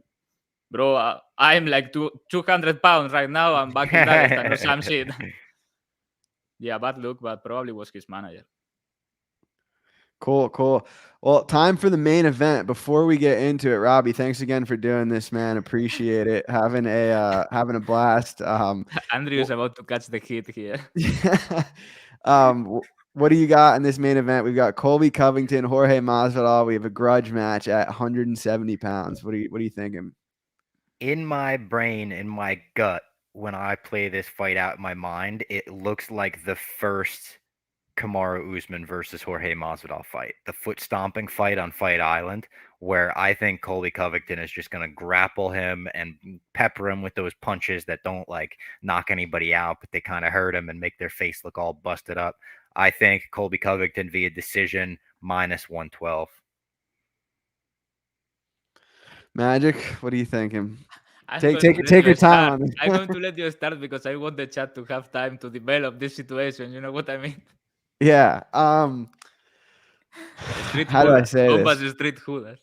bro, I'm like 200 pounds right now, I'm back in Dagestan or some shit. Yeah, bad look, but probably was his manager. Cool. Well, time for the main event. Before we get into it, Robbie, thanks again for doing this, man. Appreciate it. Having a blast. Andrew is about to catch the heat here. What do you got in this main event? We've got Colby Covington, Jorge Masvidal. We have a grudge match at 170 pounds. What are you thinking? In my brain, in my gut, when I play this fight out in my mind, it looks like the first Kamaru Usman versus Jorge Masvidal fight, the foot stomping fight on Fight Island, where I think Colby Covington is just going to grapple him and pepper him with those punches that don't like knock anybody out, but they kind of hurt him and make their face look all busted up. I think Colby Covington via decision -112. Magic, what are you thinking? I'm Take your time on this. I'm going to let you start because I want the chat to have time to develop this situation. You know what I mean? Yeah. How do I say this? Street hooders.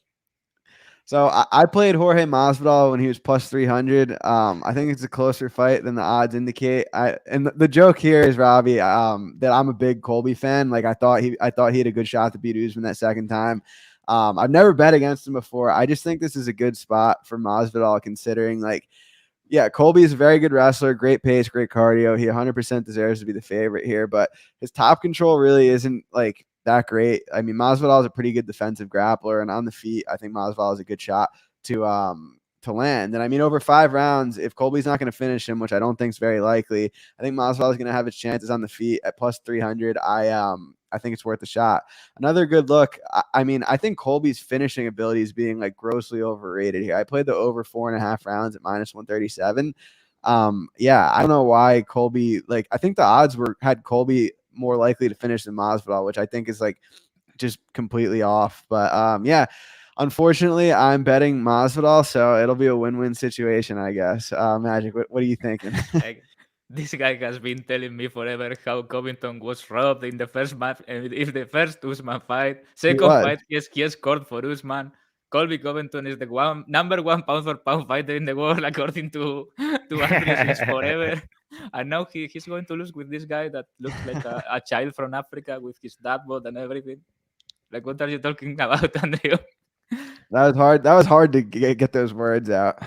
So I played Jorge Masvidal when he was plus 300. I think it's a closer fight than the odds indicate. And the joke here is, Robbie, that I'm a big Colby fan. Like I thought he had a good shot to beat Usman that second time. I've never bet against him before. I just think this is a good spot for Masvidal, considering Colby is a very good wrestler, great pace, great cardio. He 100% deserves to be the favorite here, but his top control really isn't like that great. I mean, Masvidal is a pretty good defensive grappler, and on the feet, I think Masvidal is a good shot to land. And I mean, over 5 rounds, if Colby's not going to finish him, which I don't think is very likely, I think Masvidal is going to have his chances on the feet at plus 300. I think it's worth a shot. Another good look. I mean, I think Colby's finishing ability is being like grossly overrated here. I played the over 4.5 rounds at -137. I don't know why Colby, I think the odds had Colby more likely to finish than Masvidal, which I think is just completely off. But unfortunately, I'm betting Masvidal, so it'll be a win-win situation, I guess. Magic, what are you thinking? This guy has been telling me forever how Covington was robbed in the first match. If the first Usman fight, second fight, he scored for Usman. Colby Covington is the number one pound for pound fighter in the world, according to Andrew since forever. And now he's going to lose with this guy that looks like a child from Africa with his dad bod and everything. Like, what are you talking about, Andrew? That was hard. That was hard to get those words out.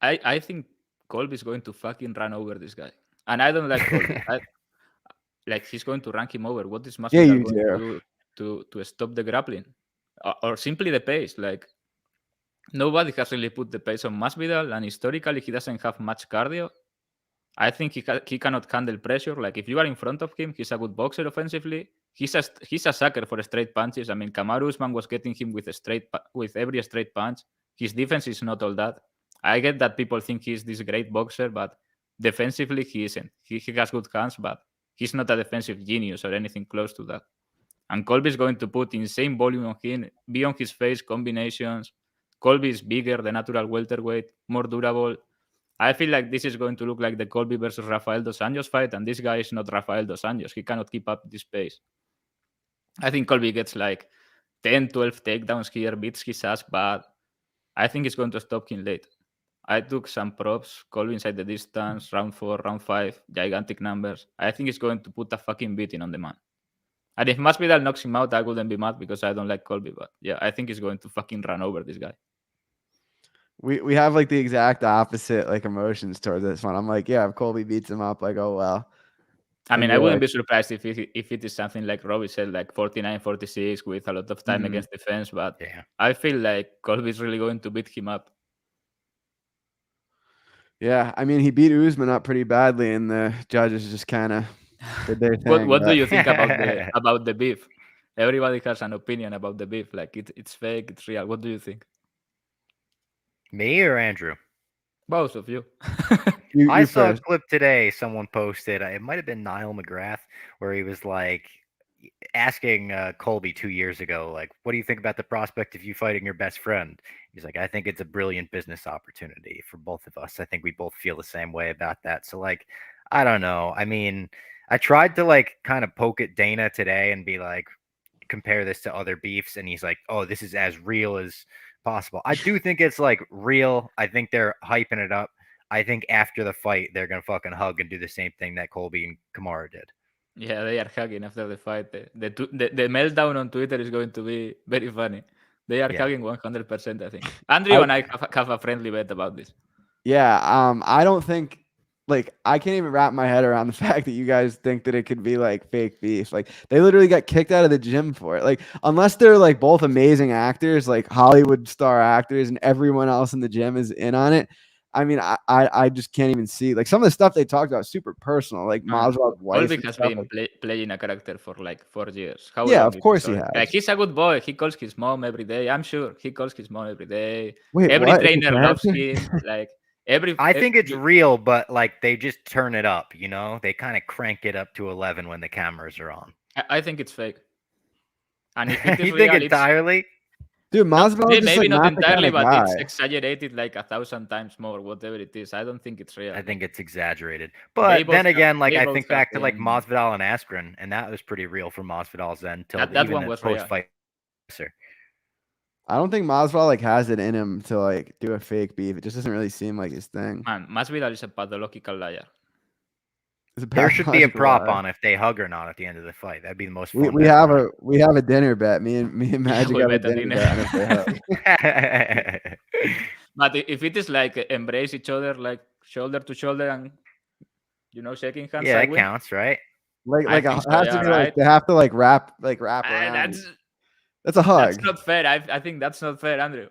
I think Colby's going to fucking run over this guy. And I don't like Colby. Like, he's going to rank him over. What is Masvidal you going to do to stop the grappling? Or simply the pace? Like, nobody has really put the pace on Masvidal, and historically he doesn't have much cardio. I think he cannot handle pressure. Like, if you are in front of him, he's a good boxer offensively. He's a sucker for straight punches. I mean, Kamaru Usman was getting him with every straight punch. His defense is not all that. I get that people think he's this great boxer, but defensively he isn't. He has good hands, but he's not a defensive genius or anything close to that. And Colby is going to put insane volume on him, be on his face, combinations. Colby is bigger, the natural welterweight, more durable. I feel like this is going to look like the Colby versus Rafael Dos Anjos fight, and this guy is not Rafael Dos Anjos. He cannot keep up this pace. I think Colby gets like 10, 12 takedowns here, beats his ass, but I think he's going to stop him late. I took some props, Colby inside the distance, round 4, round 5, gigantic numbers. I think he's going to put a fucking beating on the man. And if Masvidal knocks him out, I wouldn't be mad because I don't like Colby, but yeah, I think he's going to fucking run over this guy. We have like the exact opposite like emotions towards this one. I'm like, yeah, if Colby beats him up, like, oh well. I mean, I wouldn't be surprised if it is something like Robbie said, like 49-46 with a lot of time against defense. But yeah, I feel like Colby is really going to beat him up. Yeah, I mean, he beat Usman up pretty badly, and the judges just kind of did their thing. What do you think about the beef? Everybody has an opinion about the beef. Like it's fake, it's real. What do you think? Me or Andrew? Both of you. I saw a clip today someone posted. It might have been Niall McGrath, where he was like asking Colby 2 years ago, like, what do you think about the prospect of you fighting your best friend? He's like, I think it's a brilliant business opportunity for both of us. I think we both feel the same way about that. So, like, I don't know. I mean, I tried to like kind of poke at Dana today and be like, compare this to other beefs. And he's like, oh, this is as real as possible. I do think it's like real. I think they're hyping it up. I think after the fight, they're going to fucking hug and do the same thing that Colby and Kamaru did. Yeah, they are hugging after the fight. The meltdown on Twitter is going to be very funny. They are hugging 100%, I think. Andrew and I have a friendly bet about this. Yeah, I don't think, like, I can't even wrap my head around the fact that you guys think that it could be like fake beef. Like, they literally got kicked out of the gym for it. Like, unless they're like both amazing actors, like Hollywood star actors, and everyone else in the gym is in on it. I mean, I just can't even see, like, some of the stuff they talked about super personal, like Masvidal's wife. Colby has been playing a character for like 4 years. Yeah, of course he has. Like, he's a good boy. He calls his mom every day. I'm sure he calls his mom every day. Wait, every trainer loves him. Like I think it's real, but like they just turn it up. You know, they kind of crank it up to 11 when the cameras are on. I think it's fake. And if it is you real, think entirely? Dude, Masvidal maybe not entirely, but guy. it's exaggerated like 1,000 times more, whatever it is. I don't think it's real. I think it's exagerated. But then again, like I think back to like Masvidal and Askren, and that was pretty real for Masvidal's end until that one was post-fight. I don't think Masvidal like has it in him to like do a fake beef. It just doesn't really seem like his thing. Man, Masvidal is a pathological liar. There should be a prop on if they hug or not at the end of the fight. That'd be the most fun. We have a dinner bet. Me and Magic have a dinner bet. But if it is like embrace each other, like shoulder to shoulder, and shaking hands, yeah, that counts, right? Like it has to be like they have to like wrap around. That's a hug. That's not fair. I think that's not fair, Andrew.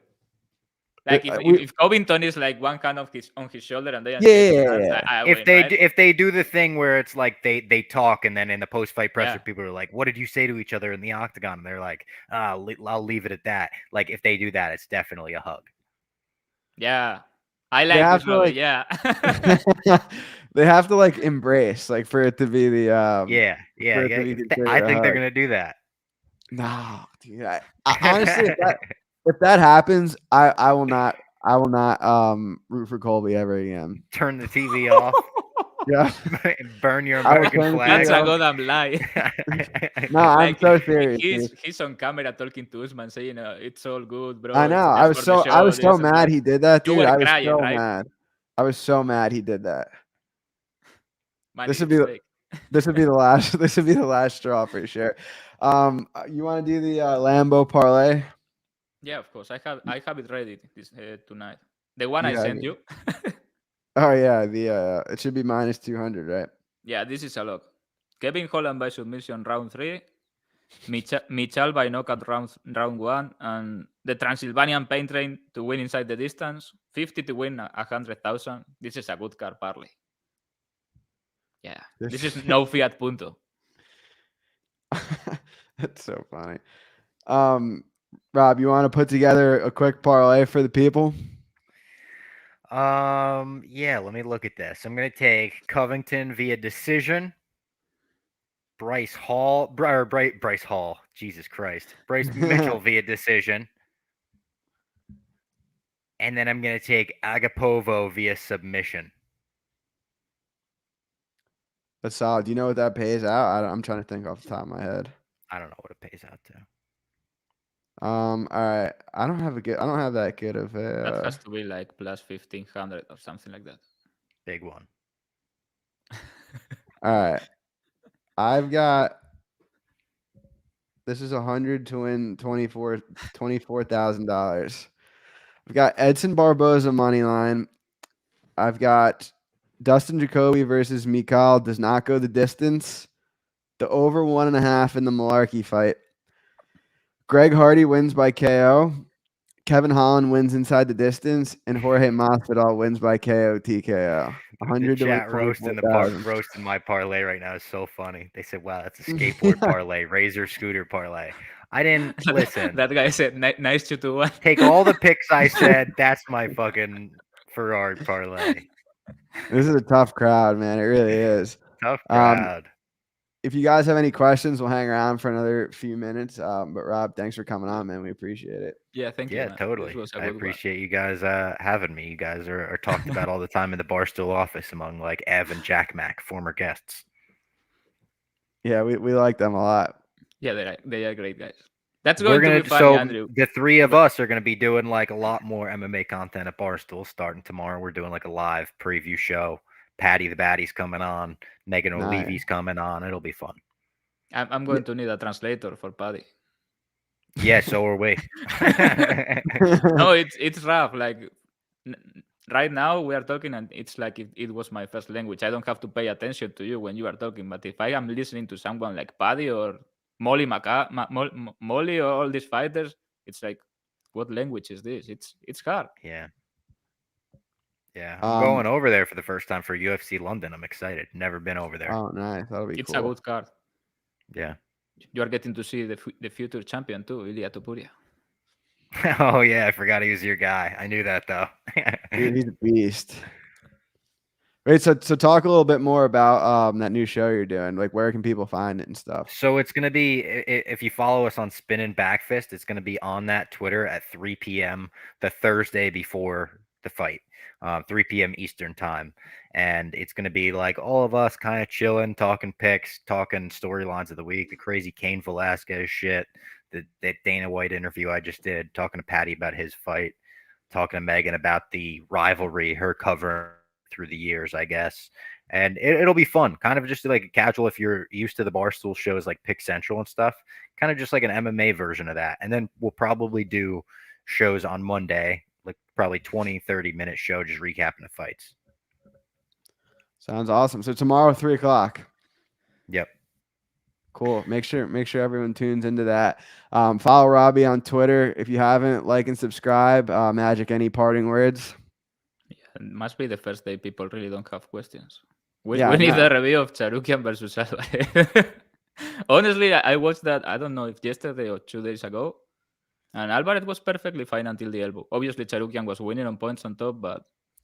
Like if Covington is like one hand on his shoulder and they if they do the thing where it's like they talk and then in the post fight presser people are like, what did you say to each other in the octagon? And they're like, I'll leave it at that. Like if they do that, it's definitely a hug. Yeah, I like this. Yeah, they have to like embrace like for it to be the I think they're gonna do that. No, dude. Honestly, if that happens, I will not root for Colby ever again. Turn the TV off. Yeah. Burn your American flag. That's a goddamn lie. No, I'm so serious. He's on camera talking to Usman saying it's all good, bro. I know. I was so mad he did that, dude. I was so mad. I was so mad he did that. Money This would at be stake. this would be the last. This would be the last straw for sure. You want to do the Lambo parlay? Yeah, of course. I have it ready this tonight. The one I Yeah. sent you. Oh yeah, the it should be minus 200, right? Yeah, this is a lock. Kevin Holland by submission round 3. Michal by knockout round 1, and the Transylvanian Pain Train to win inside the distance. 50 to win 100,000. This is a good card parlay. Yeah, this is no fiat punto. That's so funny. Rob, you want to put together a quick parlay for the people? Yeah, let me look at this. I'm gonna take Covington via decision. Bryce Hall. Jesus Christ. Bryce Mitchell via decision. And then I'm gonna take Agapova via submission. That's solid. Do you know what that pays out? I'm trying to think off the top of my head. I don't know what it pays out to. All right. I don't have that good of That a. has to be like plus 1,500 or something like that. Big one. All right. I've got. This is 100 to win $24,000. I've got Edson Barboza money line. I've got Dustin Jacoby versus Mikal does not go the distance. The over 1.5 in the Mullarkey fight. Greg Hardy wins by KO. Kevin Holland wins inside the distance, and Jorge Masvidal wins by KO TKO. 100 The to chat win roasting my parlay right now is so funny. They said, "Wow, that's a skateboard parlay, razor scooter parlay." I didn't listen. That guy said, "Nice 2-1." Take all the picks I said. That's my fucking Ferrari parlay. This is a tough crowd, man. It really is. Tough crowd. If you guys have any questions, we'll hang around for another few minutes. But Rob, thanks for coming on, man. We appreciate it. Yeah, thank you. Yeah, man. totally. This was a I good one. appreciate you guys having me. You guys are talked about all the time in the Barstool office among like Ev and Jack Mac, former guests. Yeah, we like them a lot. Yeah, they are great guys. That's going to be funny, Andrew. The three of us are going to be doing like a lot more MMA content at Barstool starting tomorrow. We're doing like a live preview show. Patty the Baddie's coming on. Megan O'Leavy's coming on. It'll be fun. I'm going to need a translator for Paddy. Yeah, so are we. No, it's rough. Like right now we are talking, and it's like it was my first language. I don't have to pay attention to you when you are talking. But if I am listening to someone like Paddy or Molly Molly or all these fighters, it's like, what language is this? It's hard. Yeah. I'm going over there for the first time for UFC London. I'm excited. Never been over there. Oh, nice. That'll be It's cool. a good card. Yeah. You are getting to see the future champion too, Elliott. Oh yeah, I forgot he was your guy. I knew that though. Dude, he's a beast. Wait, so talk a little bit more about that new show you're doing. Like, where can people find it and stuff? So it's gonna be, if you follow us on Spin and Backfist, it's gonna be on that Twitter at 3 p.m. the Thursday before the fight, 3 p.m. Eastern time, and it's gonna be like all of us kind of chilling, talking picks, talking storylines of the week, the crazy Cain Velasquez shit, that Dana White interview I just did, talking to Patty about his fight, talking to Megan about the rivalry, her cover through the years, I guess. And it'll be fun, kind of just like a casual, if you're used to the Barstool shows like Pick Central and stuff, kind of just like an MMA version of that. And then we'll probably do shows on Monday, like probably 20-30 minute show, just recapping the fights. Sounds awesome. So tomorrow, 3:00. Yep. Cool. Make sure everyone tunes into that. Follow Robbie on Twitter. If you haven't, like and subscribe. Magic, any parting words? It must be the first day people really don't have questions. We Yeah, need no. a review of Tsarukyan versus Alvarez. Honestly, I watched that, I don't know if yesterday or 2 days ago, and Alvarez was perfectly fine until the elbow. Obviously, Tsarukyan was winning on points on top, but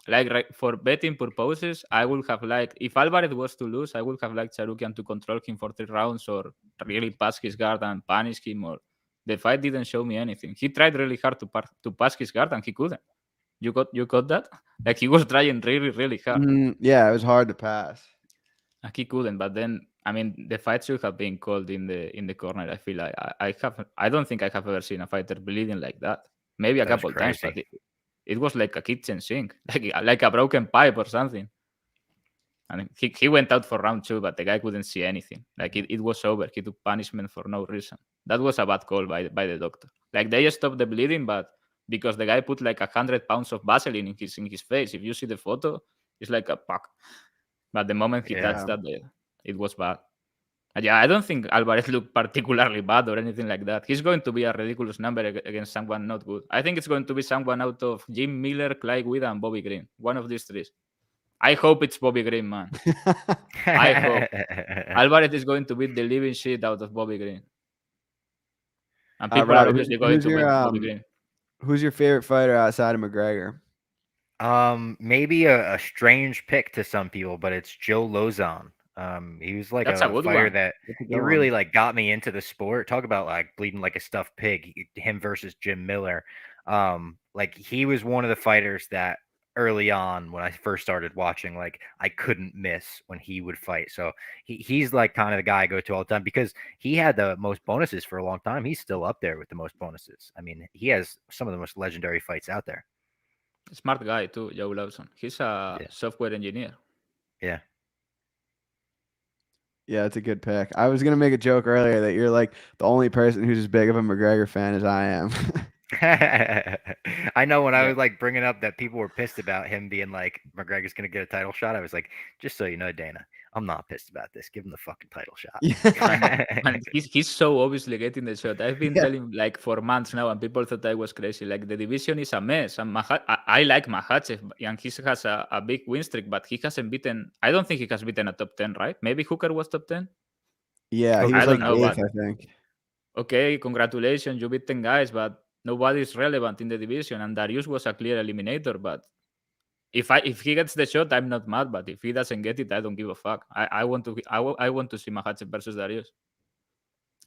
like for betting purposes, I would have liked, if Alvarez was to lose, I would have liked Tsarukyan to control him for 3 rounds or really pass his guard and punish him. Or the fight didn't show me anything. He tried really hard to pass his guard and he couldn't. You got that? Like, he was trying really, really hard. Yeah, it was hard to pass. He couldn't, but then, I mean, the fight should have been called in the corner. I feel like I don't think I have ever seen a fighter bleeding like that. Maybe a couple times, but it was like a kitchen sink, like a broken pipe or something. And he went out for round 2, but the guy couldn't see anything. Like it was over. He took punishment for no reason. That was a bad call by the doctor. Like they stopped the bleeding, but because the guy put like 100 pounds of Vaseline in his face. If you see the photo, it's like a pack. But the moment he touched that, it was bad. And yeah, I don't think Alvarez looked particularly bad or anything like that. He's going to be a ridiculous number against someone not good. I think it's going to be someone out of Jim Miller, Klein, and Bobby Green. One of these three. I hope it's Bobby Green, man. I hope. Alvarez is going to beat the living shit out of Bobby Green. And people are obviously going to beat Bobby Green. Who's your favorite fighter outside of McGregor? Maybe a strange pick to some people, but it's Joe Lozon. He was like a fighter that he really like got me into the sport. Talk about like bleeding like a stuffed pig. Him versus Jim Miller. Like he was one of the fighters that early on when I first started watching, like I couldn't miss when he would fight. So he's like kind of the guy I go to all the time because he had the most bonuses for a long time. He's still up there with the most bonuses. I mean, he has some of the most legendary fights out there. Smart guy too, Joe Lawson. He's a software engineer. Yeah. Yeah, it's a good pick. I was gonna make a joke earlier that you're like the only person who's as big of a McGregor fan as I am. I know when I was like bringing up that people were pissed about him being like McGregor's gonna get a title shot, I was like, just so you know, Dana, I'm not pissed about this. Give him the fucking title shot. And he's so obviously getting the shot. I've been telling like for months now, and people thought I was crazy. Like the division is a mess. And I like Makhachev, and he has a big win streak, but he hasn't beaten. I don't think he has beaten a top 10, right? Maybe Hooker was top 10. Yeah, he was I like don't know, 8th, I think. Okay, congratulations, you beat 10 guys, but nobody's relevant in the division. And Darius was a clear eliminator, but if he gets the shot, I'm not mad. But if he doesn't get it, I don't give a fuck. I want to see Makhachev versus Darius.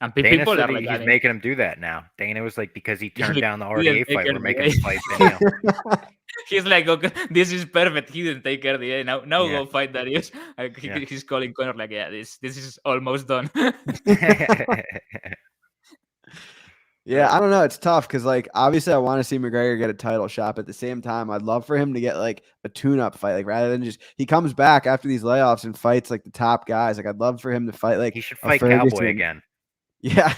And people Dana are like, he's making him do that now. Dana was like, because he turned down the RDA fight, we're making him fight Daniel. He's like, okay, this is perfect. He didn't take RDA. Now go fight Darius. He's calling Conor like, yeah, this is almost done. Yeah, I don't know. It's tough because, like, obviously I want to see McGregor get a title shot, but at the same time, I'd love for him to get, like, a tune-up fight. Like, rather than just – he comes back after these layoffs and fights, like, the top guys. Like, I'd love for him to fight, like – he should fight Cowboy again. Yeah.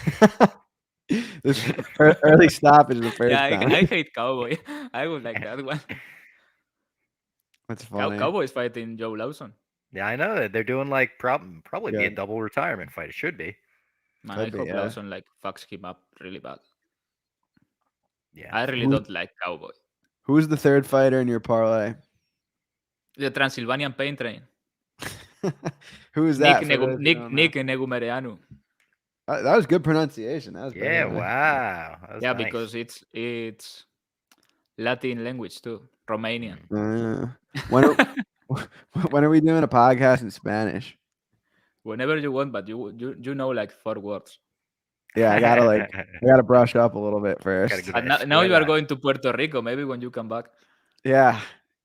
This early stoppage the first time. I hate Cowboy. I would like that one. That's funny. Cowboy's fighting Joe Lawson. Yeah, I know that they're doing, like, probably be a double retirement fight. It should be. Man, I hope Lawson like fucks him up really bad. Yeah, I really don't like Cowboy. Who's the third fighter in your parlay? The Transylvanian Pain Train. Who is that? Nick Negumereanu. That was good pronunciation. That was wow. That was nice. Because it's Latin language too, Romanian. When are we doing a podcast in Spanish? Whenever you want, but you know like 4 words. Yeah, I gotta brush up a little bit first. Now you are going to Puerto Rico. Maybe when you come back. Yeah,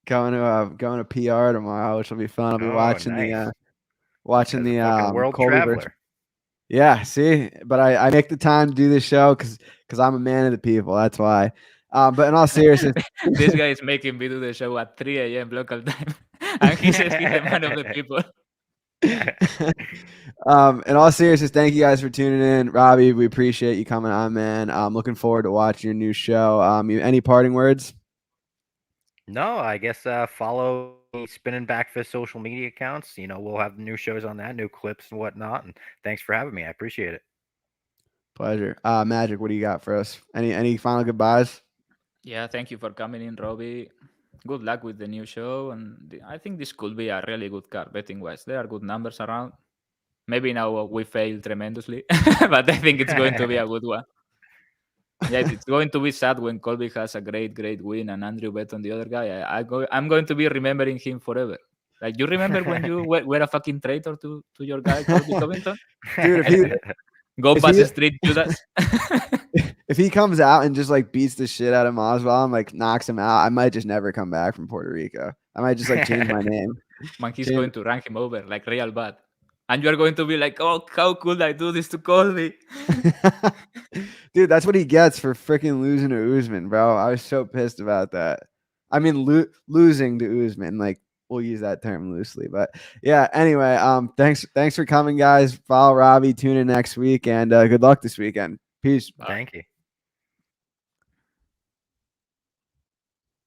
going to PR tomorrow, which will be fun. I'll be watching the World Colby Traveler. Yeah, see, but I make the time to do this show because I'm a man of the people. That's why. But in all seriousness, this guy is making me do the show at 3 a.m. local time, and he says he's a man of the people. In all seriousness, thank you guys for tuning in. Robbie, we appreciate you coming on, man. I'm looking forward to watching your new show. Any parting words? No, I guess follow Spinning Back Fist social media accounts. We'll have new shows on that, new clips and whatnot. And thanks for having me. I appreciate it. Pleasure. Magic, what do you got for us? Any final goodbyes? Yeah, thank you for coming in, Robbie. Good luck with the new show, and I think this could be a really good card betting wise. There are good numbers around. Maybe now we failed tremendously, but I think it's going to be a good one. Yeah, it's going to be sad when Colby has a great win and Andrew bet on the other guy. I'm going to be remembering him forever. Like, you remember when you were a fucking traitor to your guy, Colby Covington? Dude, go past the street, Judas. If he comes out and just like beats the shit out of Masvidal and like knocks him out, I might just never come back from Puerto Rico. I might just like change my name. Man, he's going to rank him over like real bad. And you're going to be like, oh, how could I do this to Colby? Dude, that's what he gets for freaking losing to Usman, bro. I was so pissed about that. I mean, losing to Usman. Like, we'll use that term loosely. But yeah, anyway, thanks for coming, guys. Follow Robbie, tune in next week, and good luck this weekend. Peace. Bye. Thank you.